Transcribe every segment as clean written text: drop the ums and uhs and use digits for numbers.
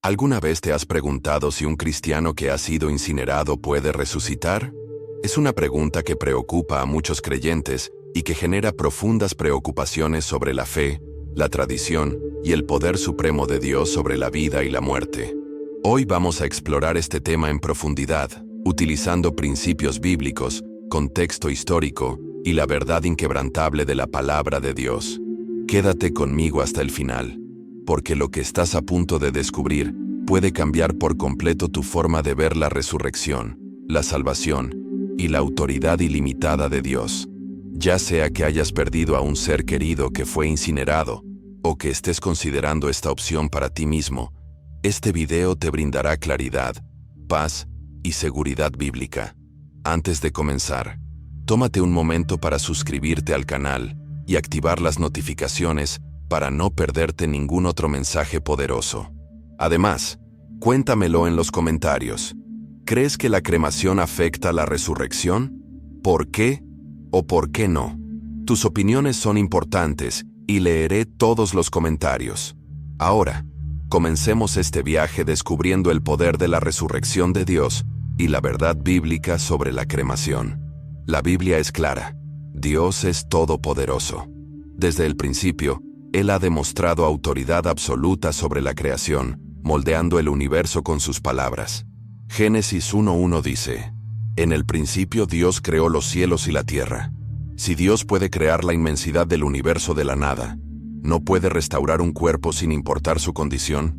¿Alguna vez te has preguntado si un cristiano que ha sido incinerado puede resucitar? Es una pregunta que preocupa a muchos creyentes y que genera profundas preocupaciones sobre la fe, la tradición y el poder supremo de Dios sobre la vida y la muerte. Hoy vamos a explorar este tema en profundidad, utilizando principios bíblicos, contexto histórico y la verdad inquebrantable de la palabra de Dios. Quédate conmigo hasta el final, porque lo que estás a punto de descubrir puede cambiar por completo tu forma de ver la resurrección, la salvación y la autoridad ilimitada de Dios. Ya sea que hayas perdido a un ser querido que fue incinerado, o que estés considerando esta opción para ti mismo, este video te brindará claridad, paz y seguridad bíblica. Antes de comenzar, tómate un momento para suscribirte al canal y activar las notificaciones para no perderte ningún otro mensaje poderoso. Además, cuéntamelo en los comentarios. ¿Crees que la cremación afecta la resurrección? ¿Por qué o por qué no? Tus opiniones son importantes y leeré todos los comentarios. Ahora, comencemos este viaje descubriendo el poder de la resurrección de Dios y la verdad bíblica sobre la cremación. La Biblia es clara. Dios es todopoderoso. Desde el principio, Él ha demostrado autoridad absoluta sobre la creación, moldeando el universo con sus palabras. Génesis 1:1 dice: En el principio Dios creó los cielos y la tierra. Si Dios puede crear la inmensidad del universo de la nada, ¿no puede restaurar un cuerpo sin importar su condición?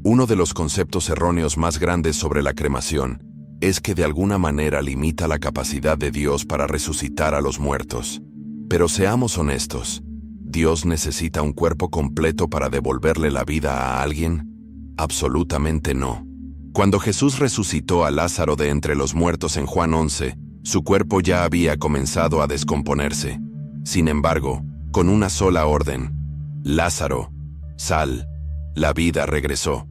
Uno de los conceptos erróneos más grandes sobre la cremación es que de alguna manera limita la capacidad de Dios para resucitar a los muertos. Pero seamos honestos, ¿Dios necesita un cuerpo completo para devolverle la vida a alguien? Absolutamente no. Cuando Jesús resucitó a Lázaro de entre los muertos en Juan 11, su cuerpo ya había comenzado a descomponerse. Sin embargo, con una sola orden: Lázaro, sal, la vida regresó.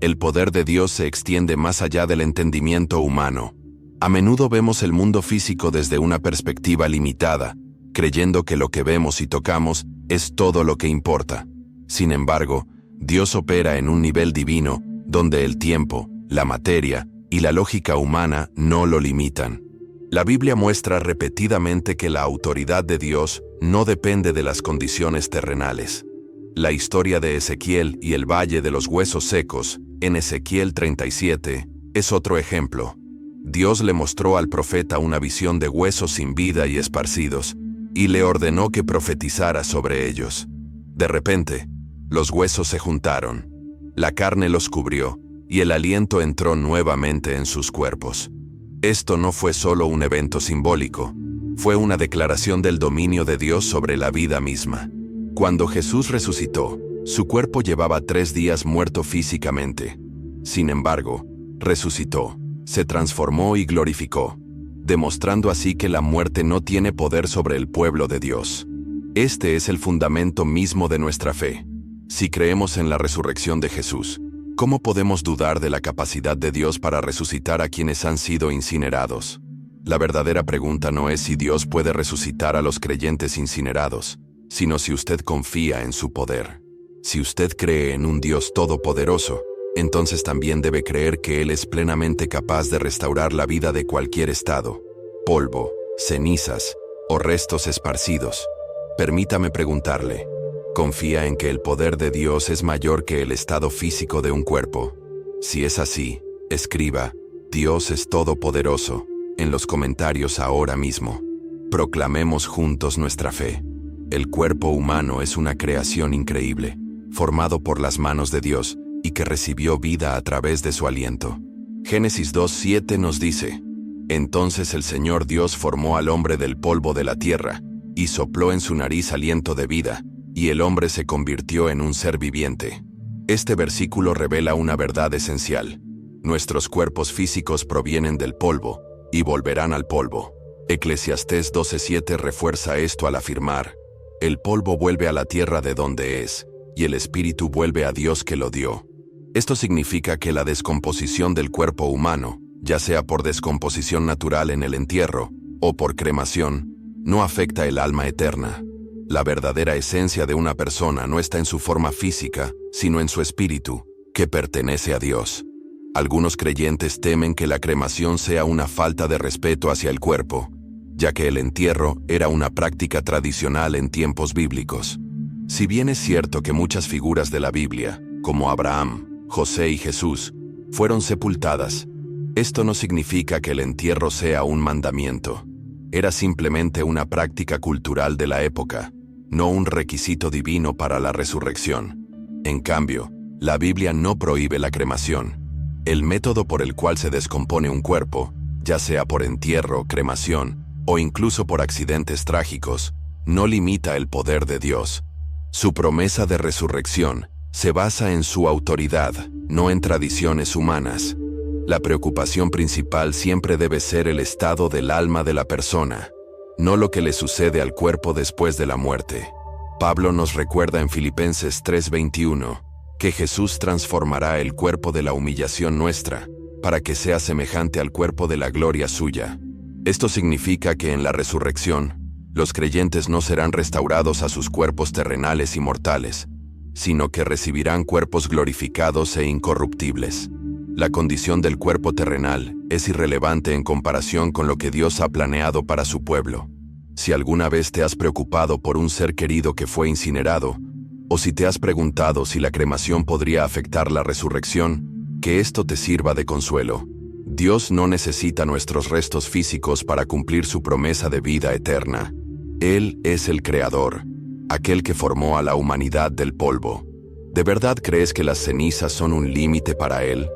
El poder de Dios se extiende más allá del entendimiento humano. A menudo vemos el mundo físico desde una perspectiva limitada, creyendo que lo que vemos y tocamos es todo lo que importa. Sin embargo, Dios opera en un nivel divino, donde el tiempo, la materia y la lógica humana no lo limitan. La Biblia muestra repetidamente que la autoridad de Dios no depende de las condiciones terrenales. La historia de Ezequiel y el Valle de los Huesos Secos, en Ezequiel 37, es otro ejemplo. Dios le mostró al profeta una visión de huesos sin vida y esparcidos, y le ordenó que profetizara sobre ellos. De repente, los huesos se juntaron, la carne los cubrió, y el aliento entró nuevamente en sus cuerpos. Esto no fue solo un evento simbólico, fue una declaración del dominio de Dios sobre la vida misma. Cuando Jesús resucitó, su cuerpo llevaba 3 días muerto físicamente. Sin embargo, resucitó, se transformó y glorificó, demostrando así que la muerte no tiene poder sobre el pueblo de Dios. Este es el fundamento mismo de nuestra fe. Si creemos en la resurrección de Jesús, ¿cómo podemos dudar de la capacidad de Dios para resucitar a quienes han sido incinerados? La verdadera pregunta no es si Dios puede resucitar a los creyentes incinerados, sino si usted confía en su poder. Si usted cree en un Dios todopoderoso, entonces también debe creer que Él es plenamente capaz de restaurar la vida de cualquier estado, polvo, cenizas o restos esparcidos. Permítame preguntarle, ¿confía en que el poder de Dios es mayor que el estado físico de un cuerpo? Si es así, escriba: Dios es todopoderoso en los comentarios ahora mismo. Proclamemos juntos nuestra fe. El cuerpo humano es una creación increíble, formado por las manos de Dios y que recibió vida a través de su aliento. Génesis 2:7 nos dice: Entonces el Señor Dios formó al hombre del polvo de la tierra, y sopló en su nariz aliento de vida, y el hombre se convirtió en un ser viviente. Este versículo revela una verdad esencial. Nuestros cuerpos físicos provienen del polvo, y volverán al polvo. Eclesiastés 12:7 refuerza esto al afirmar: El polvo vuelve a la tierra de donde es, y el espíritu vuelve a Dios que lo dio. Esto significa que la descomposición del cuerpo humano, ya sea por descomposición natural en el entierro o por cremación, no afecta el alma eterna. La verdadera esencia de una persona no está en su forma física, sino en su espíritu, que pertenece a Dios. Algunos creyentes temen que la cremación sea una falta de respeto hacia el cuerpo, ya que el entierro era una práctica tradicional en tiempos bíblicos. Si bien es cierto que muchas figuras de la Biblia, como Abraham, José y Jesús, fueron sepultadas, esto no significa que el entierro sea un mandamiento. Era simplemente una práctica cultural de la época, no un requisito divino para la resurrección. En cambio, la Biblia no prohíbe la cremación. El método por el cual se descompone un cuerpo, ya sea por entierro, cremación o incluso por accidentes trágicos, no limita el poder de Dios. Su promesa de resurrección se basa en su autoridad, no en tradiciones humanas. La preocupación principal siempre debe ser el estado del alma de la persona, no lo que le sucede al cuerpo después de la muerte. Pablo nos recuerda en Filipenses 3:21 que Jesús transformará el cuerpo de la humillación nuestra, para que sea semejante al cuerpo de la gloria suya. Esto significa que en la resurrección, los creyentes no serán restaurados a sus cuerpos terrenales y mortales, sino que recibirán cuerpos glorificados e incorruptibles. La condición del cuerpo terrenal es irrelevante en comparación con lo que Dios ha planeado para su pueblo. Si alguna vez te has preocupado por un ser querido que fue incinerado, o si te has preguntado si la cremación podría afectar la resurrección, que esto te sirva de consuelo. Dios no necesita nuestros restos físicos para cumplir su promesa de vida eterna. Él es el Creador, aquel que formó a la humanidad del polvo. ¿De verdad crees que las cenizas son un límite para Él?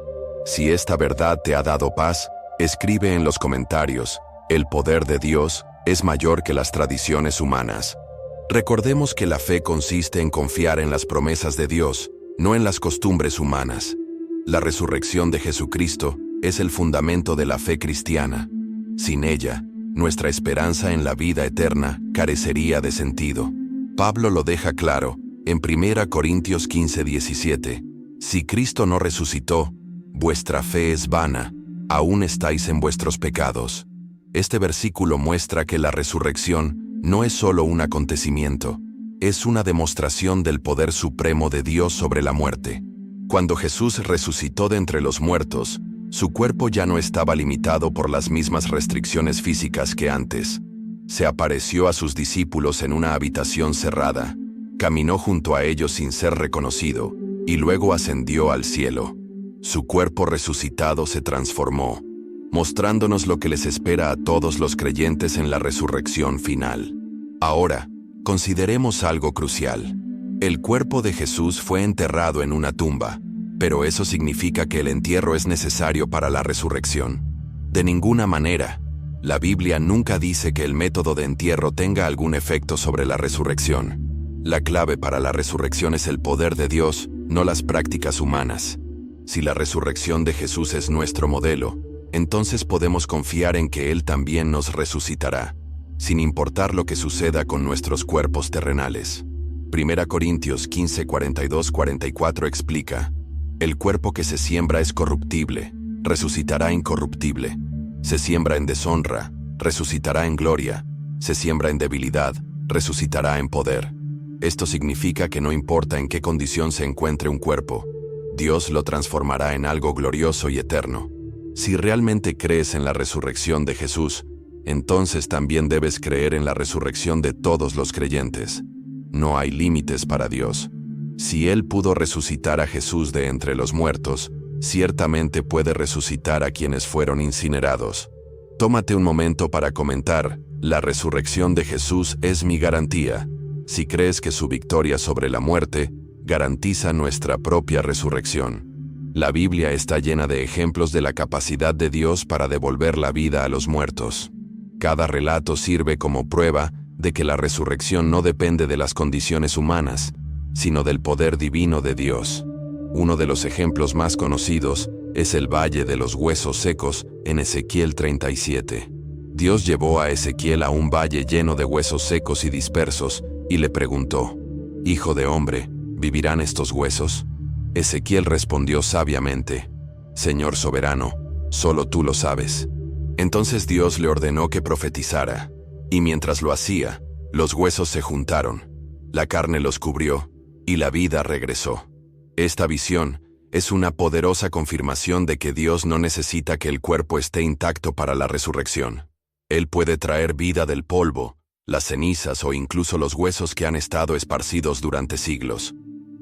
Si esta verdad te ha dado paz, escribe en los comentarios: el poder de Dios es mayor que las tradiciones humanas. Recordemos que la fe consiste en confiar en las promesas de Dios, no en las costumbres humanas. La resurrección de Jesucristo es el fundamento de la fe cristiana. Sin ella, nuestra esperanza en la vida eterna carecería de sentido. Pablo lo deja claro en 1 Corintios 15:17. Si Cristo no resucitó, vuestra fe es vana, aún estáis en vuestros pecados. Este versículo muestra que la resurrección no es solo un acontecimiento, es una demostración del poder supremo de Dios sobre la muerte. Cuando Jesús resucitó de entre los muertos, su cuerpo ya no estaba limitado por las mismas restricciones físicas que antes. Se apareció a sus discípulos en una habitación cerrada, caminó junto a ellos sin ser reconocido, y luego ascendió al cielo. Su cuerpo resucitado se transformó, mostrándonos lo que les espera a todos los creyentes en la resurrección final. Ahora, consideremos algo crucial. El cuerpo de Jesús fue enterrado en una tumba, pero ¿eso significa que el entierro es necesario para la resurrección? De ninguna manera. La Biblia nunca dice que el método de entierro tenga algún efecto sobre la resurrección. La clave para la resurrección es el poder de Dios, no las prácticas humanas. Si la resurrección de Jesús es nuestro modelo, entonces podemos confiar en que Él también nos resucitará, sin importar lo que suceda con nuestros cuerpos terrenales. 1 Corintios 15:42-44 explica: el cuerpo que se siembra es corruptible, resucitará incorruptible. Se siembra en deshonra, resucitará en gloria. Se siembra en debilidad, resucitará en poder. Esto significa que no importa en qué condición se encuentre un cuerpo, Dios lo transformará en algo glorioso y eterno. Si realmente crees en la resurrección de Jesús, entonces también debes creer en la resurrección de todos los creyentes. No hay límites para Dios. Si Él pudo resucitar a Jesús de entre los muertos, ciertamente puede resucitar a quienes fueron incinerados. Tómate un momento para comentar: la resurrección de Jesús es mi garantía. Si crees que su victoria sobre la muerte garantiza nuestra propia resurrección. La Biblia está llena de ejemplos de la capacidad de Dios para devolver la vida a los muertos. Cada relato sirve como prueba de que la resurrección no depende de las condiciones humanas, sino del poder divino de Dios. Uno de los ejemplos más conocidos es el Valle de los Huesos Secos en Ezequiel 37. Dios llevó a Ezequiel a un valle lleno de huesos secos y dispersos, y le preguntó: «Hijo de hombre, ¿vivirán estos huesos?». Ezequiel respondió sabiamente: «Señor soberano, solo tú lo sabes». Entonces Dios le ordenó que profetizara, y mientras lo hacía, los huesos se juntaron, la carne los cubrió, y la vida regresó. Esta visión es una poderosa confirmación de que Dios no necesita que el cuerpo esté intacto para la resurrección. Él puede traer vida del polvo, las cenizas o incluso los huesos que han estado esparcidos durante siglos.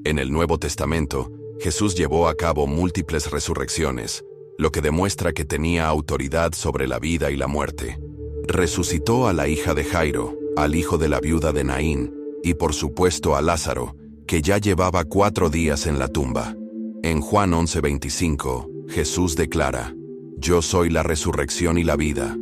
En el Nuevo Testamento, Jesús llevó a cabo múltiples resurrecciones, lo que demuestra que tenía autoridad sobre la vida y la muerte. Resucitó a la hija de Jairo, al hijo de la viuda de Naín, y por supuesto a Lázaro, que ya llevaba 4 días en la tumba. En Juan 11:25, Jesús declara: «Yo soy la resurrección y la vida.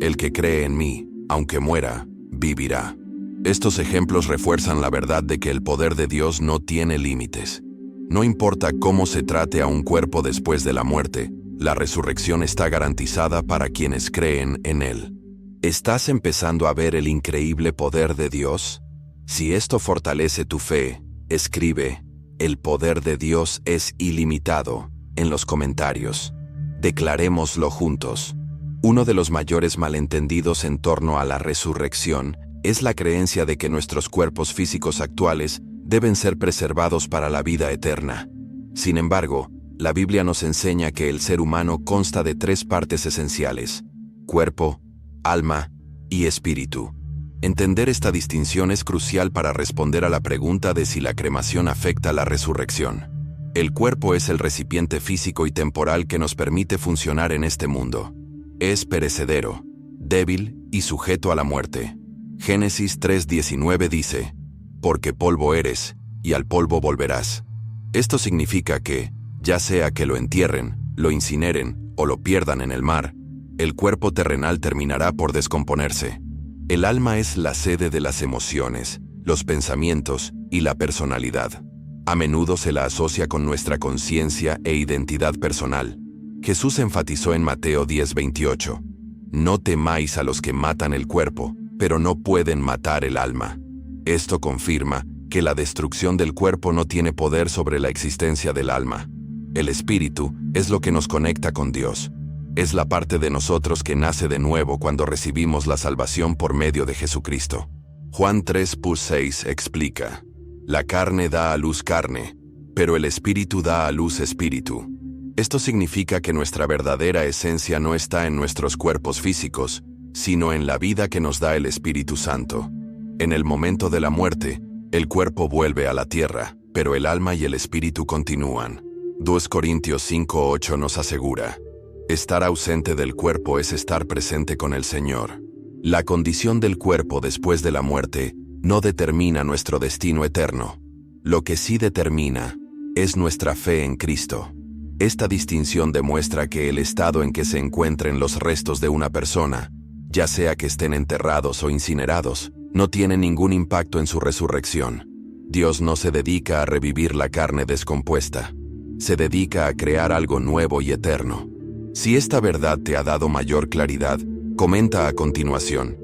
El que cree en mí, aunque muera, vivirá». Estos ejemplos refuerzan la verdad de que el poder de Dios no tiene límites. No importa cómo se trate a un cuerpo después de la muerte, la resurrección está garantizada para quienes creen en Él. ¿Estás empezando a ver el increíble poder de Dios? Si esto fortalece tu fe, escribe: «El poder de Dios es ilimitado» en los comentarios. Declarémoslo juntos. Uno de los mayores malentendidos en torno a la resurrección es la creencia de que nuestros cuerpos físicos actuales deben ser preservados para la vida eterna. Sin embargo, la Biblia nos enseña que el ser humano consta de 3 partes esenciales: cuerpo, alma y espíritu. Entender esta distinción es crucial para responder a la pregunta de si la cremación afecta la resurrección. El cuerpo es el recipiente físico y temporal que nos permite funcionar en este mundo. Es perecedero, débil y sujeto a la muerte. Génesis 3:19 dice: «Porque polvo eres, y al polvo volverás». Esto significa que, ya sea que lo entierren, lo incineren o lo pierdan en el mar, el cuerpo terrenal terminará por descomponerse. El alma es la sede de las emociones, los pensamientos y la personalidad. A menudo se la asocia con nuestra conciencia e identidad personal. Jesús enfatizó en Mateo 10:28: «No temáis a los que matan el cuerpo, pero no pueden matar el alma». Esto confirma que la destrucción del cuerpo no tiene poder sobre la existencia del alma. El espíritu es lo que nos conecta con Dios. Es la parte de nosotros que nace de nuevo cuando recibimos la salvación por medio de Jesucristo. Juan 3:6 explica: «La carne da a luz carne, pero el espíritu da a luz espíritu». Esto significa que nuestra verdadera esencia no está en nuestros cuerpos físicos, sino en la vida que nos da el Espíritu Santo. En el momento de la muerte, el cuerpo vuelve a la tierra, pero el alma y el espíritu continúan. 2 Corintios 5:8 nos asegura: «Estar ausente del cuerpo es estar presente con el Señor». La condición del cuerpo después de la muerte no determina nuestro destino eterno. Lo que sí determina es nuestra fe en Cristo. Esta distinción demuestra que el estado en que se encuentren los restos de una persona, ya sea que estén enterrados o incinerados, no tiene ningún impacto en su resurrección. Dios no se dedica a revivir la carne descompuesta. Se dedica a crear algo nuevo y eterno. Si esta verdad te ha dado mayor claridad, comenta a continuación: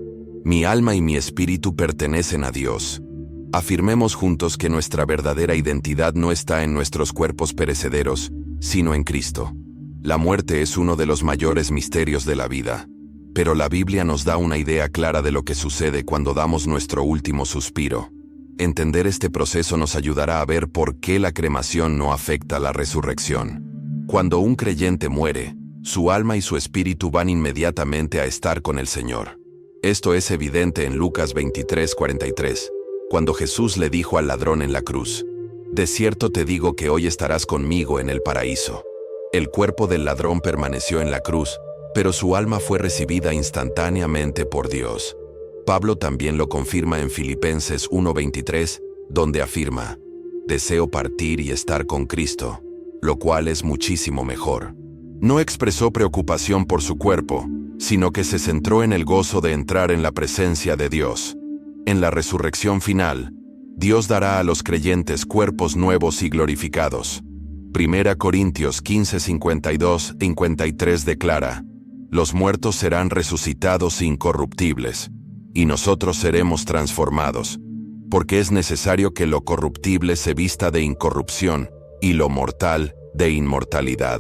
«Mi alma y mi espíritu pertenecen a Dios». Afirmemos juntos que nuestra verdadera identidad no está en nuestros cuerpos perecederos, sino en Cristo. La muerte es uno de los mayores misterios de la vida, pero la Biblia nos da una idea clara de lo que sucede cuando damos nuestro último suspiro. Entender este proceso nos ayudará a ver por qué la cremación no afecta la resurrección. Cuando un creyente muere, su alma y su espíritu van inmediatamente a estar con el Señor. Esto es evidente en Lucas 23:43, cuando Jesús le dijo al ladrón en la cruz: «De cierto te digo que hoy estarás conmigo en el paraíso». El cuerpo del ladrón permaneció en la cruz, pero su alma fue recibida instantáneamente por Dios. Pablo también lo confirma en Filipenses 1:23, donde afirma: «Deseo partir y estar con Cristo, lo cual es muchísimo mejor». No expresó preocupación por su cuerpo, sino que se centró en el gozo de entrar en la presencia de Dios. En la resurrección final, Dios dará a los creyentes cuerpos nuevos y glorificados. 1 Corintios 15:52-53 declara: «Los muertos serán resucitados incorruptibles, y nosotros seremos transformados, porque es necesario que lo corruptible se vista de incorrupción, y lo mortal de inmortalidad».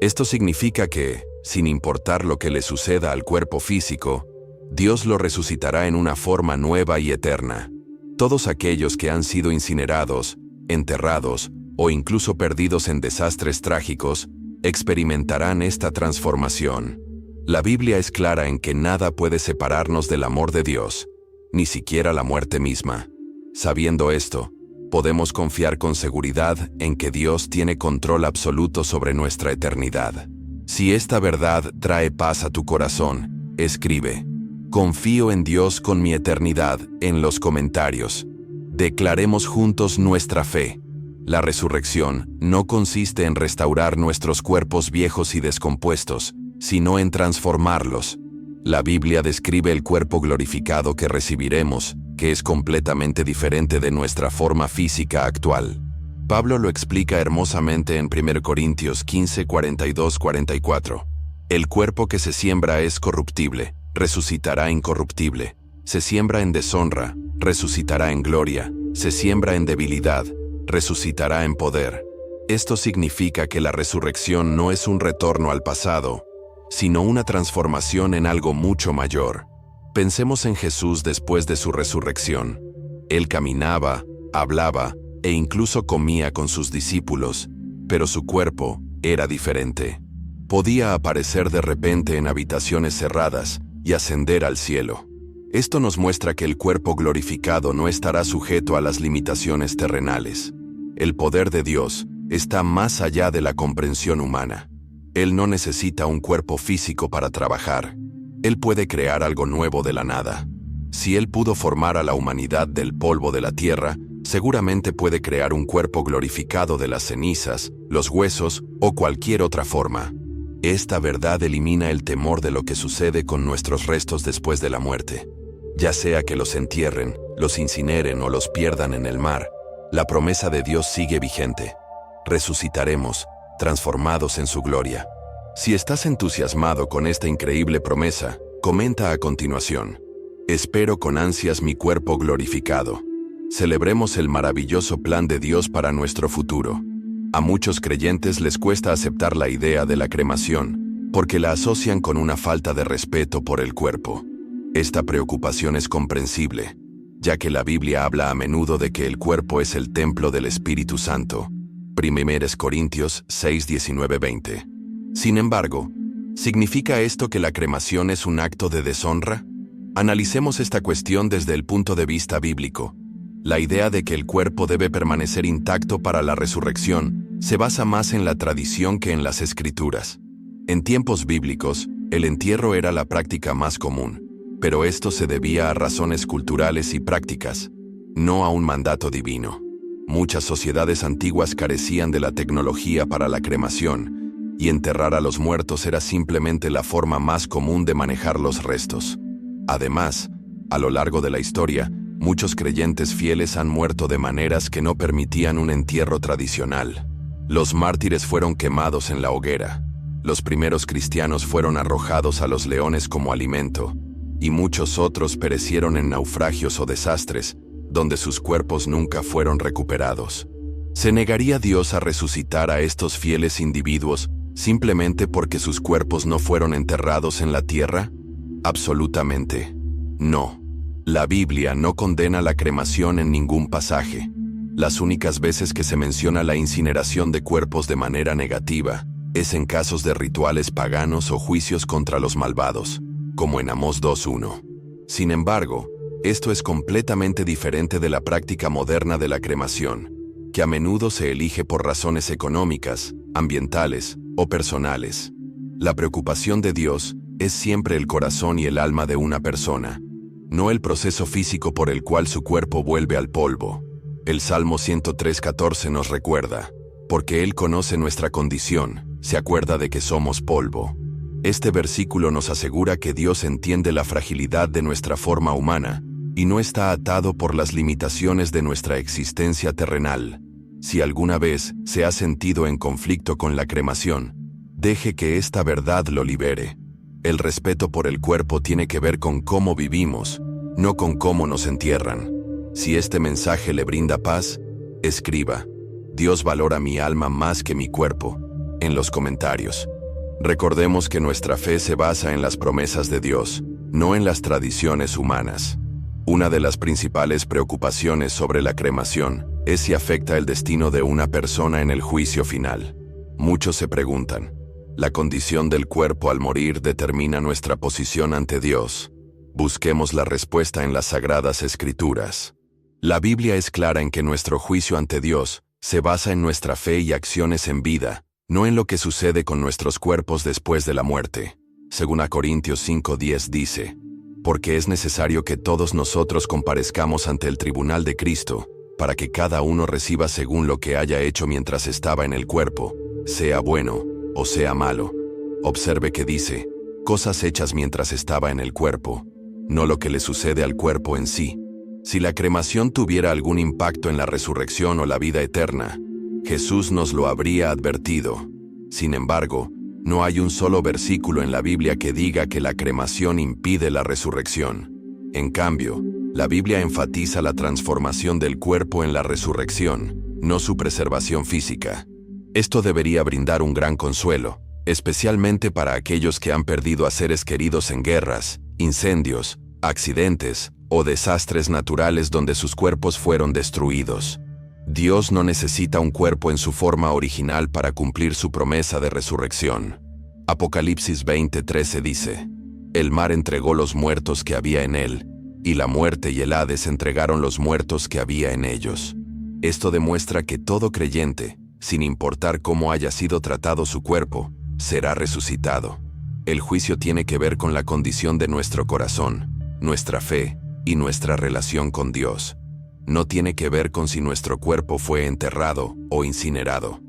Esto significa que, sin importar lo que le suceda al cuerpo físico, Dios lo resucitará en una forma nueva y eterna. Todos aquellos que han sido incinerados, enterrados o incluso perdidos en desastres trágicos, experimentarán esta transformación. La Biblia es clara en que nada puede separarnos del amor de Dios, ni siquiera la muerte misma. Sabiendo esto, podemos confiar con seguridad en que Dios tiene control absoluto sobre nuestra eternidad. Si esta verdad trae paz a tu corazón, escribe: confío en Dios con mi eternidad en los comentarios. Declaremos juntos nuestra fe. La resurrección no consiste en restaurar nuestros cuerpos viejos y descompuestos, sino en transformarlos. La Biblia describe el cuerpo glorificado que recibiremos, que es completamente diferente de nuestra forma física actual. Pablo lo explica hermosamente en 1 Corintios 15, 42-44. El cuerpo que se siembra es corruptible, resucitará incorruptible. Se siembra en deshonra, resucitará en gloria. Se siembra en debilidad, resucitará en poder. Esto significa que la resurrección no es un retorno al pasado, sino una transformación en algo mucho mayor. Pensemos en Jesús después de su resurrección. Él caminaba, hablaba e incluso comía con sus discípulos, pero su cuerpo era diferente. Podía aparecer de repente en habitaciones cerradas y ascender al cielo. Esto nos muestra que el cuerpo glorificado no estará sujeto a las limitaciones terrenales. El poder de Dios está más allá de la comprensión humana. Él no necesita un cuerpo físico para trabajar. Él puede crear algo nuevo de la nada. Si Él pudo formar a la humanidad del polvo de la tierra, seguramente puede crear un cuerpo glorificado de las cenizas, los huesos o cualquier otra forma. Esta verdad elimina el temor de lo que sucede con nuestros restos después de la muerte. Ya sea que los entierren, los incineren o los pierdan en el mar, la promesa de Dios sigue vigente. Resucitaremos, transformados en su gloria. Si estás entusiasmado con esta increíble promesa, comenta a continuación: espero con ansias mi cuerpo glorificado. Celebremos el maravilloso plan de Dios para nuestro futuro. A muchos creyentes les cuesta aceptar la idea de la cremación, porque la asocian con una falta de respeto por el cuerpo. Esta preocupación es comprensible, ya que la Biblia habla a menudo de que el cuerpo es el templo del Espíritu Santo. 1 Corintios 6, 19, 20. Sin embargo, ¿significa esto que la cremación es un acto de deshonra? Analicemos esta cuestión desde el punto de vista bíblico. La idea de que el cuerpo debe permanecer intacto para la resurrección se basa más en la tradición que en las Escrituras. En tiempos bíblicos, el entierro era la práctica más común, pero esto se debía a razones culturales y prácticas, no a un mandato divino. Muchas sociedades antiguas carecían de la tecnología para la cremación, y enterrar a los muertos era simplemente la forma más común de manejar los restos. Además, a lo largo de la historia, muchos creyentes fieles han muerto de maneras que no permitían un entierro tradicional. Los mártires fueron quemados en la hoguera. Los primeros cristianos fueron arrojados a los leones como alimento, y muchos otros perecieron en naufragios o desastres, donde sus cuerpos nunca fueron recuperados. ¿Se negaría Dios a resucitar a estos fieles individuos simplemente porque sus cuerpos no fueron enterrados en la tierra? Absolutamente no. La Biblia no condena la cremación en ningún pasaje. Las únicas veces que se menciona la incineración de cuerpos de manera negativa es en casos de rituales paganos o juicios contra los malvados, como en Amós 2:1. Sin embargo, esto es completamente diferente de la práctica moderna de la cremación, que a menudo se elige por razones económicas, ambientales o personales. La preocupación de Dios es siempre el corazón y el alma de una persona, no el proceso físico por el cual su cuerpo vuelve al polvo. El Salmo 103:14 nos recuerda: porque Él conoce nuestra condición, se acuerda de que somos polvo. Este versículo nos asegura que Dios entiende la fragilidad de nuestra forma humana y no está atado por las limitaciones de nuestra existencia terrenal. Si alguna vez se ha sentido en conflicto con la cremación, deje que esta verdad lo libere. El respeto por el cuerpo tiene que ver con cómo vivimos, no con cómo nos entierran. Si este mensaje le brinda paz, escriba: Dios valora mi alma más que mi cuerpo, en los comentarios. Recordemos que nuestra fe se basa en las promesas de Dios, no en las tradiciones humanas. Una de las principales preocupaciones sobre la cremación es si afecta el destino de una persona en el juicio final. Muchos se preguntan, ¿la condición del cuerpo al morir determina nuestra posición ante Dios? Busquemos la respuesta en las Sagradas Escrituras. La Biblia es clara en que nuestro juicio ante Dios se basa en nuestra fe y acciones en vida, no en lo que sucede con nuestros cuerpos después de la muerte. Según Corintios 5:10 dice, porque es necesario que todos nosotros comparezcamos ante el tribunal de Cristo, para que cada uno reciba según lo que haya hecho mientras estaba en el cuerpo, sea bueno o sea malo. Observe que dice, cosas hechas mientras estaba en el cuerpo, no lo que le sucede al cuerpo en sí. Si la cremación tuviera algún impacto en la resurrección o la vida eterna, Jesús nos lo habría advertido. Sin embargo, no hay un solo versículo en la Biblia que diga que la cremación impide la resurrección. En cambio, la Biblia enfatiza la transformación del cuerpo en la resurrección, no su preservación física. Esto debería brindar un gran consuelo, especialmente para aquellos que han perdido a seres queridos en guerras, incendios, accidentes o desastres naturales donde sus cuerpos fueron destruidos. Dios no necesita un cuerpo en su forma original para cumplir su promesa de resurrección. Apocalipsis 20:13 dice, el mar entregó los muertos que había en él, y la muerte y el Hades entregaron los muertos que había en ellos. Esto demuestra que todo creyente, sin importar cómo haya sido tratado su cuerpo, será resucitado. El juicio tiene que ver con la condición de nuestro corazón, nuestra fe y nuestra relación con Dios. No tiene que ver con si nuestro cuerpo fue enterrado o incinerado.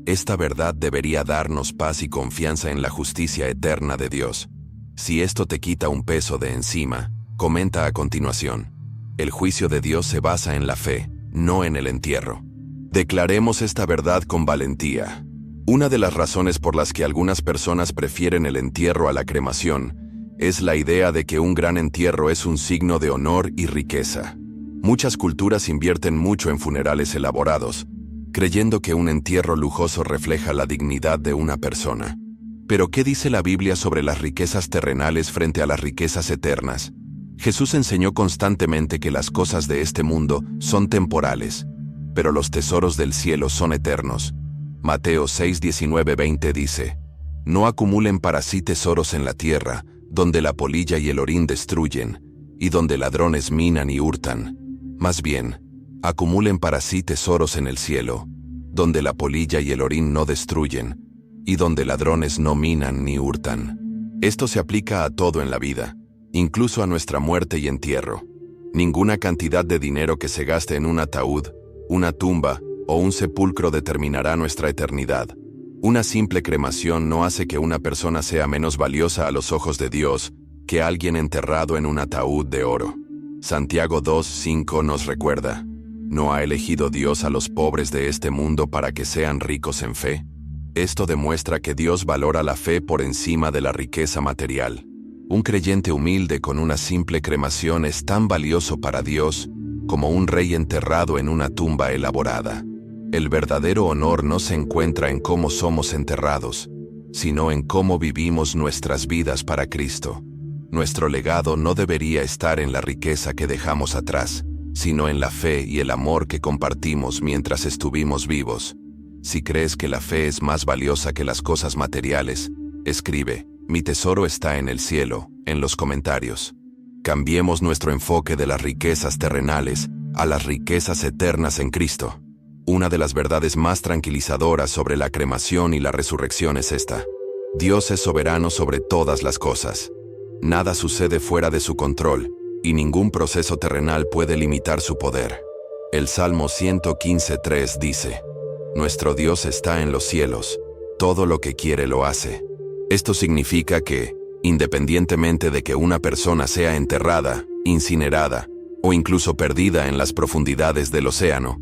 Esta verdad debería darnos paz y confianza en la justicia eterna de Dios. Si esto te quita un peso de encima, comenta a continuación. El juicio de Dios se basa en la fe, no en el entierro. Declaremos esta verdad con valentía. Una de las razones por las que algunas personas prefieren el entierro a la cremación es la idea de que un gran entierro es un signo de honor y riqueza. Muchas culturas invierten mucho en funerales elaborados, creyendo que un entierro lujoso refleja la dignidad de una persona. Pero ¿qué dice la Biblia sobre las riquezas terrenales frente a las riquezas eternas? Jesús enseñó constantemente que las cosas de este mundo son temporales, pero los tesoros del cielo son eternos. Mateo 6:19-20 dice, no acumulen para sí tesoros en la tierra, donde la polilla y el orín destruyen, y donde ladrones minan y hurtan. Más bien, acumulen para sí tesoros en el cielo, donde la polilla y el orín no destruyen, y donde ladrones no minan ni hurtan. Esto se aplica a todo en la vida, incluso a nuestra muerte y entierro. Ninguna cantidad de dinero que se gaste en un ataúd, una tumba o un sepulcro determinará nuestra eternidad. Una simple cremación no hace que una persona sea menos valiosa a los ojos de Dios que alguien enterrado en un ataúd de oro. Santiago 2:5 nos recuerda, ¿no ha elegido Dios a los pobres de este mundo para que sean ricos en fe? Esto demuestra que Dios valora la fe por encima de la riqueza material. Un creyente humilde con una simple cremación es tan valioso para Dios como un rey enterrado en una tumba elaborada. El verdadero honor no se encuentra en cómo somos enterrados, sino en cómo vivimos nuestras vidas para Cristo. Nuestro legado no debería estar en la riqueza que dejamos atrás, sino en la fe y el amor que compartimos mientras estuvimos vivos. Si crees que la fe es más valiosa que las cosas materiales, escribe, mi tesoro está en el cielo, en los comentarios. Cambiemos nuestro enfoque de las riquezas terrenales a las riquezas eternas en Cristo. Una de las verdades más tranquilizadoras sobre la cremación y la resurrección es esta. Dios es soberano sobre todas las cosas. Nada sucede fuera de su control, y ningún proceso terrenal puede limitar su poder. El Salmo 115:3 dice, nuestro Dios está en los cielos, todo lo que quiere lo hace. Esto significa que, independientemente de que una persona sea enterrada, incinerada, o incluso perdida en las profundidades del océano,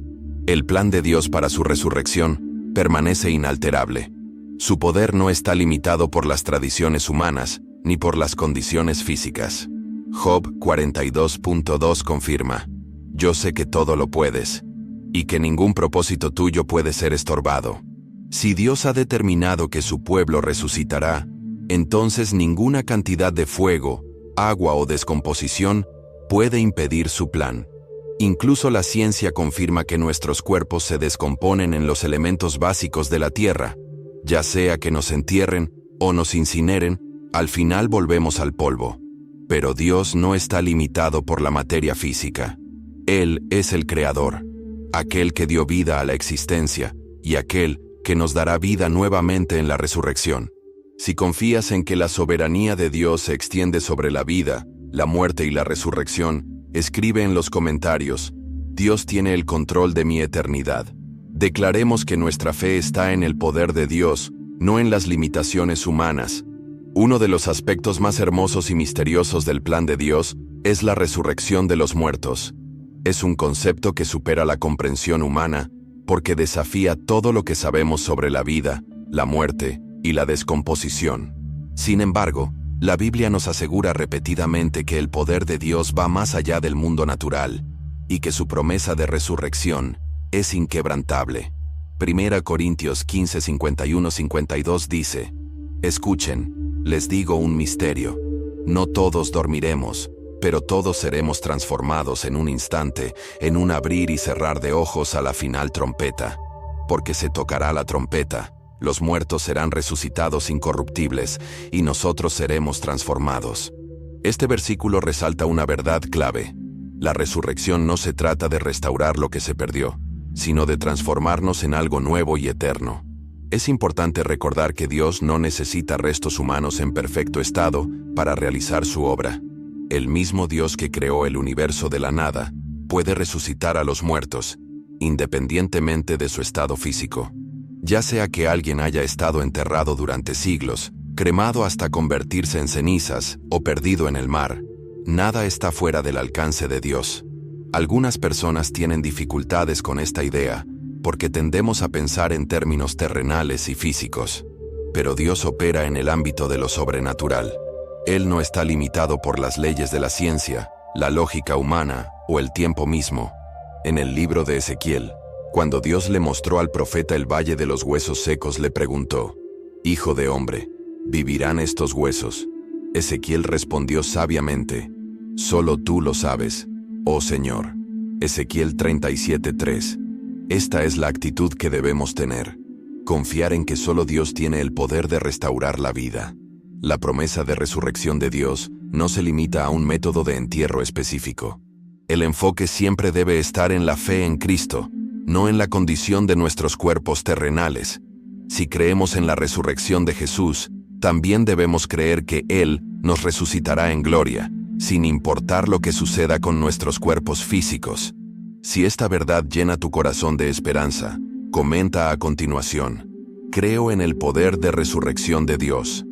el plan de Dios para su resurrección permanece inalterable. Su poder no está limitado por las tradiciones humanas, ni por las condiciones físicas. Job 42:2 confirma, yo sé que todo lo puedes, y que ningún propósito tuyo puede ser estorbado. Si Dios ha determinado que su pueblo resucitará, entonces ninguna cantidad de fuego, agua o descomposición puede impedir su plan. Incluso la ciencia confirma que nuestros cuerpos se descomponen en los elementos básicos de la tierra. Ya sea que nos entierren o nos incineren, al final volvemos al polvo. Pero Dios no está limitado por la materia física. Él es el Creador, aquel que dio vida a la existencia y aquel que nos dará vida nuevamente en la resurrección. Si confías en que la soberanía de Dios se extiende sobre la vida, la muerte y la resurrección, escribe en los comentarios: Dios tiene el control de mi eternidad. Declaremos que nuestra fe está en el poder de Dios, no en las limitaciones humanas. Uno de los aspectos más hermosos y misteriosos del plan de Dios es la resurrección de los muertos. Es un concepto que supera la comprensión humana, porque desafía todo lo que sabemos sobre la vida, la muerte y la descomposición. Sin embargo, la Biblia nos asegura repetidamente que el poder de Dios va más allá del mundo natural, y que su promesa de resurrección es inquebrantable. 1 Corintios 15, 51-52 dice: Escuchen, les digo un misterio. No todos dormiremos, pero todos seremos transformados en un instante, en un abrir y cerrar de ojos a la final trompeta. Porque se tocará la trompeta, los muertos serán resucitados incorruptibles, y nosotros seremos transformados. Este versículo resalta una verdad clave. La resurrección no se trata de restaurar lo que se perdió, sino de transformarnos en algo nuevo y eterno. Es importante recordar que Dios no necesita restos humanos en perfecto estado para realizar su obra. El mismo Dios que creó el universo de la nada puede resucitar a los muertos, independientemente de su estado físico. Ya sea que alguien haya estado enterrado durante siglos, cremado hasta convertirse en cenizas o perdido en el mar, nada está fuera del alcance de Dios. Algunas personas tienen dificultades con esta idea, porque tendemos a pensar en términos terrenales y físicos. Pero Dios opera en el ámbito de lo sobrenatural. Él no está limitado por las leyes de la ciencia, la lógica humana o el tiempo mismo. En el libro de Ezequiel, cuando Dios le mostró al profeta el valle de los huesos secos, le preguntó: «Hijo de hombre, ¿vivirán estos huesos?». Ezequiel respondió sabiamente: «Solo tú lo sabes, oh Señor». Ezequiel 37:3. Esta es la actitud que debemos tener: confiar en que solo Dios tiene el poder de restaurar la vida. La promesa de resurrección de Dios no se limita a un método de entierro específico. El enfoque siempre debe estar en la fe en Cristo, no en la condición de nuestros cuerpos terrenales. Si creemos en la resurrección de Jesús, también debemos creer que Él nos resucitará en gloria, sin importar lo que suceda con nuestros cuerpos físicos. Si esta verdad llena tu corazón de esperanza, comenta a continuación: «Creo en el poder de resurrección de Dios».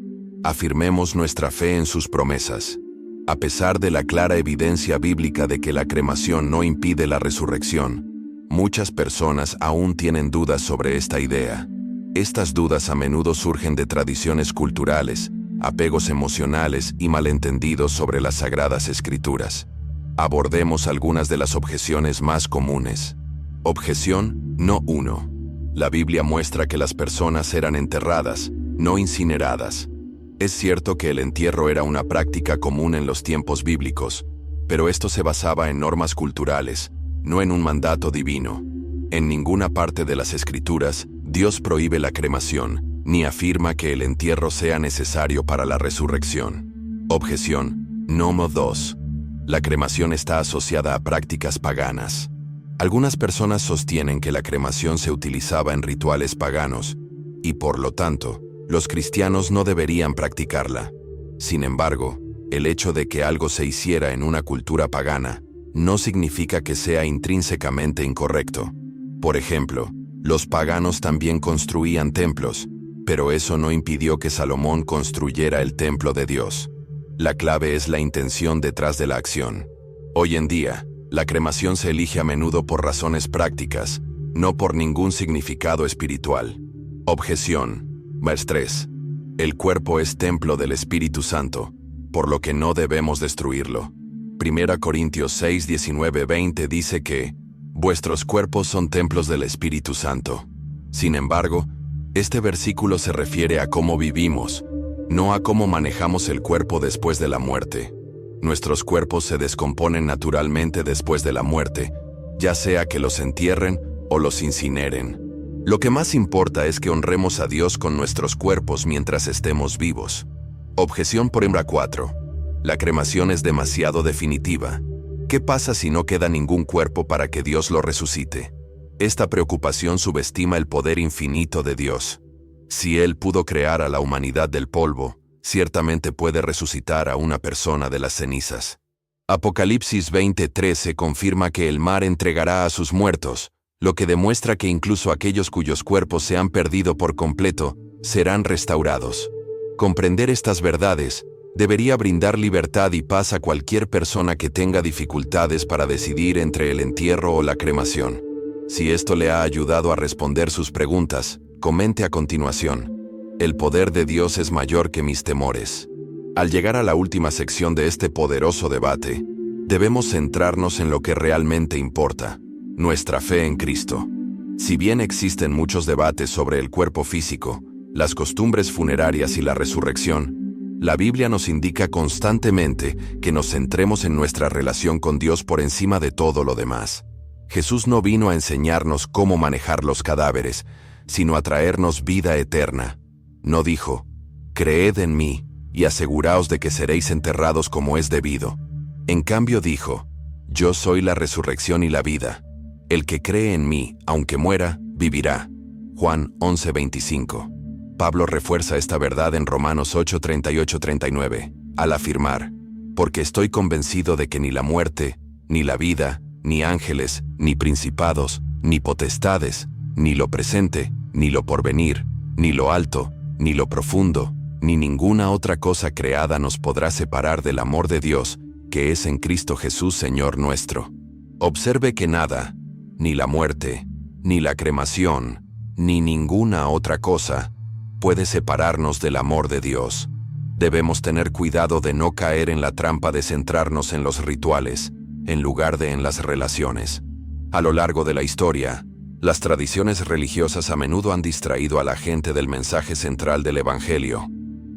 Afirmemos nuestra fe en sus promesas. A pesar de la clara evidencia bíblica de que la cremación no impide la resurrección, muchas personas aún tienen dudas sobre esta idea. Estas dudas a menudo surgen de tradiciones culturales, apegos emocionales y malentendidos sobre las Sagradas Escrituras. Abordemos algunas de las objeciones más comunes. Objeción no 1. La Biblia muestra que las personas eran enterradas, no incineradas. Es cierto que el entierro era una práctica común en los tiempos bíblicos, pero esto se basaba en normas culturales, no en un mandato divino. En ninguna parte de las Escrituras, Dios prohíbe la cremación, ni afirma que el entierro sea necesario para la resurrección. Objeción no 2. La cremación está asociada a prácticas paganas. Algunas personas sostienen que la cremación se utilizaba en rituales paganos, y por lo tanto, los cristianos no deberían practicarla. Sin embargo, el hecho de que algo se hiciera en una cultura pagana no significa que sea intrínsecamente incorrecto. Por ejemplo, los paganos también construían templos, pero eso no impidió que Salomón construyera el templo de Dios. La clave es la intención detrás de la acción. Hoy en día, la cremación se elige a menudo por razones prácticas, no por ningún significado espiritual. Objeción. Vers 3. El cuerpo es templo del Espíritu Santo, por lo que no debemos destruirlo. 1 Corintios 6, 19-20 dice que vuestros cuerpos son templos del Espíritu Santo. Sin embargo, este versículo se refiere a cómo vivimos, no a cómo manejamos el cuerpo después de la muerte. Nuestros cuerpos se descomponen naturalmente después de la muerte, ya sea que los entierren o los incineren. Lo que más importa es que honremos a Dios con nuestros cuerpos mientras estemos vivos. Objeción por hembra 4. La cremación es demasiado definitiva. ¿Qué pasa si no queda ningún cuerpo para que Dios lo resucite? Esta preocupación subestima el poder infinito de Dios. Si Él pudo crear a la humanidad del polvo, ciertamente puede resucitar a una persona de las cenizas. Apocalipsis 20:13 confirma que el mar entregará a sus muertos, lo que demuestra que incluso aquellos cuyos cuerpos se han perdido por completo serán restaurados. Comprender estas verdades debería brindar libertad y paz a cualquier persona que tenga dificultades para decidir entre el entierro o la cremación. Si esto le ha ayudado a responder sus preguntas, comente a continuación. El poder de Dios es mayor que mis temores. Al llegar a la última sección de este poderoso debate, debemos centrarnos en lo que realmente importa: nuestra fe en Cristo. Si bien existen muchos debates sobre el cuerpo físico, las costumbres funerarias y la resurrección, la Biblia nos indica constantemente que nos centremos en nuestra relación con Dios por encima de todo lo demás. Jesús no vino a enseñarnos cómo manejar los cadáveres, sino a traernos vida eterna. No dijo: «Creed en mí, y aseguraos de que seréis enterrados como es debido». En cambio dijo: «Yo soy la resurrección y la vida. El que cree en mí, aunque muera, vivirá». Juan 11:25. Pablo refuerza esta verdad en Romanos 8:38-39, al afirmar: «Porque estoy convencido de que ni la muerte, ni la vida, ni ángeles, ni principados, ni potestades, ni lo presente, ni lo porvenir, ni lo alto, ni lo profundo, ni ninguna otra cosa creada nos podrá separar del amor de Dios, que es en Cristo Jesús Señor nuestro». Observe que nada, ni la muerte, ni la cremación, ni ninguna otra cosa, puede separarnos del amor de Dios. Debemos tener cuidado de no caer en la trampa de centrarnos en los rituales, en lugar de en las relaciones. A lo largo de la historia, las tradiciones religiosas a menudo han distraído a la gente del mensaje central del Evangelio: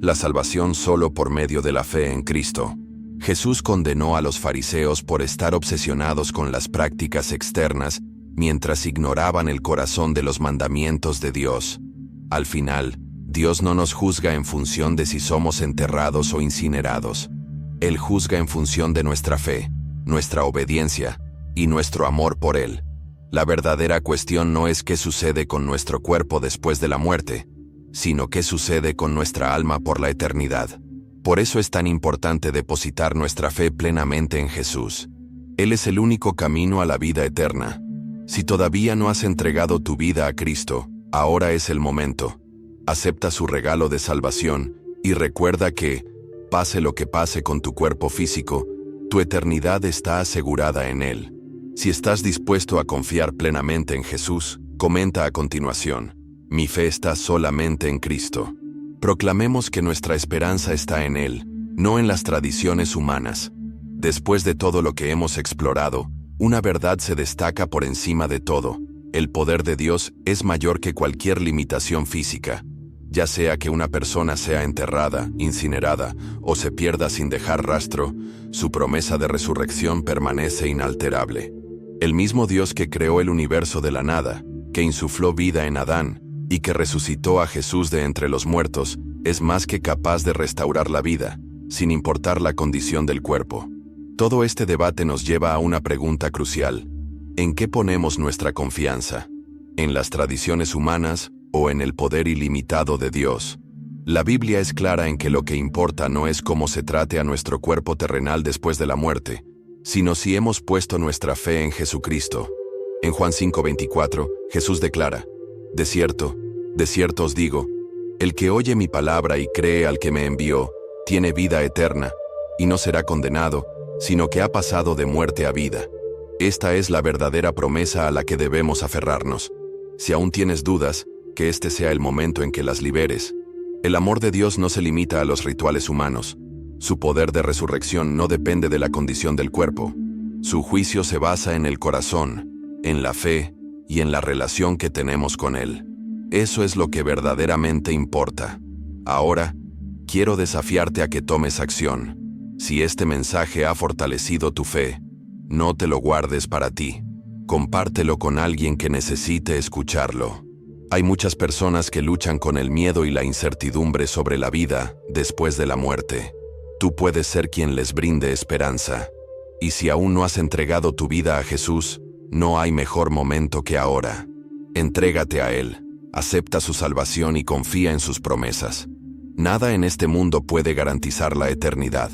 la salvación solo por medio de la fe en Cristo. Jesús condenó a los fariseos por estar obsesionados con las prácticas externas mientras ignoraban el corazón de los mandamientos de Dios. Al final, Dios no nos juzga en función de si somos enterrados o incinerados. Él juzga en función de nuestra fe, nuestra obediencia y nuestro amor por Él. La verdadera cuestión no es qué sucede con nuestro cuerpo después de la muerte, sino qué sucede con nuestra alma por la eternidad. Por eso es tan importante depositar nuestra fe plenamente en Jesús. Él es el único camino a la vida eterna. Si todavía no has entregado tu vida a Cristo, ahora es el momento. Acepta su regalo de salvación y recuerda que, pase lo que pase con tu cuerpo físico, tu eternidad está asegurada en Él. Si estás dispuesto a confiar plenamente en Jesús, comenta a continuación: «Mi fe está solamente en Cristo». Proclamemos que nuestra esperanza está en Él, no en las tradiciones humanas. Después de todo lo que hemos explorado, una verdad se destaca por encima de todo: el poder de Dios es mayor que cualquier limitación física. Ya sea que una persona sea enterrada, incinerada o se pierda sin dejar rastro, su promesa de resurrección permanece inalterable. El mismo Dios que creó el universo de la nada, que insufló vida en Adán y que resucitó a Jesús de entre los muertos, es más que capaz de restaurar la vida, sin importar la condición del cuerpo. Todo este debate nos lleva a una pregunta crucial: ¿en qué ponemos nuestra confianza? ¿En las tradiciones humanas o en el poder ilimitado de Dios? La Biblia es clara en que lo que importa no es cómo se trate a nuestro cuerpo terrenal después de la muerte, sino si hemos puesto nuestra fe en Jesucristo. En Juan 5:24, Jesús declara: de cierto os digo, el que oye mi palabra y cree al que me envió, tiene vida eterna, y no será condenado, sino que ha pasado de muerte a vida. Esta es la verdadera promesa a la que debemos aferrarnos. Si aún tienes dudas, que este sea el momento en que las liberes. El amor de Dios no se limita a los rituales humanos. Su poder de resurrección no depende de la condición del cuerpo. Su juicio se basa en el corazón, en la fe y en la relación que tenemos con Él. Eso es lo que verdaderamente importa. Ahora, quiero desafiarte a que tomes acción. Si este mensaje ha fortalecido tu fe, no te lo guardes para ti. Compártelo con alguien que necesite escucharlo. Hay muchas personas que luchan con el miedo y la incertidumbre sobre la vida después de la muerte. Tú puedes ser quien les brinde esperanza. Y si aún no has entregado tu vida a Jesús, no hay mejor momento que ahora. Entrégate a Él, acepta su salvación y confía en sus promesas. Nada en este mundo puede garantizar la eternidad.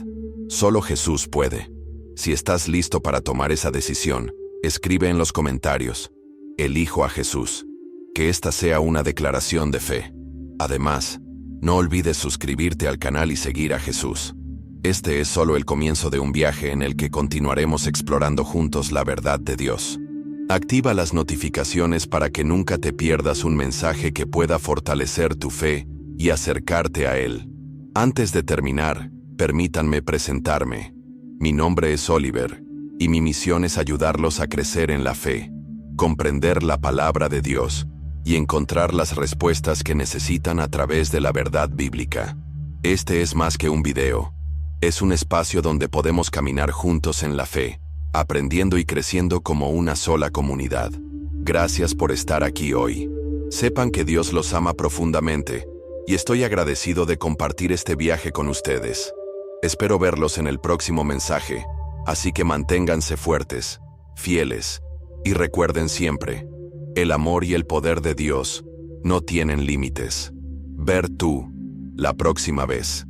Solo Jesús puede. Si estás listo para tomar esa decisión, escribe en los comentarios: elijo a Jesús. Que esta sea una declaración de fe. Además, no olvides suscribirte al canal y seguir a Jesús. Este es solo el comienzo de un viaje en el que continuaremos explorando juntos la verdad de Dios. Activa las notificaciones para que nunca te pierdas un mensaje que pueda fortalecer tu fe y acercarte a Él. Antes de terminar, permítanme presentarme. Mi nombre es Oliver, y mi misión es ayudarlos a crecer en la fe, comprender la palabra de Dios y encontrar las respuestas que necesitan a través de la verdad bíblica. Este es más que un video. Es un espacio donde podemos caminar juntos en la fe, aprendiendo y creciendo como una sola comunidad. Gracias por estar aquí hoy. Sepan que Dios los ama profundamente, y estoy agradecido de compartir este viaje con ustedes. Espero verlos en el próximo mensaje, así que manténganse fuertes, fieles, y recuerden siempre: el amor y el poder de Dios no tienen límites. Ver tú, la próxima vez.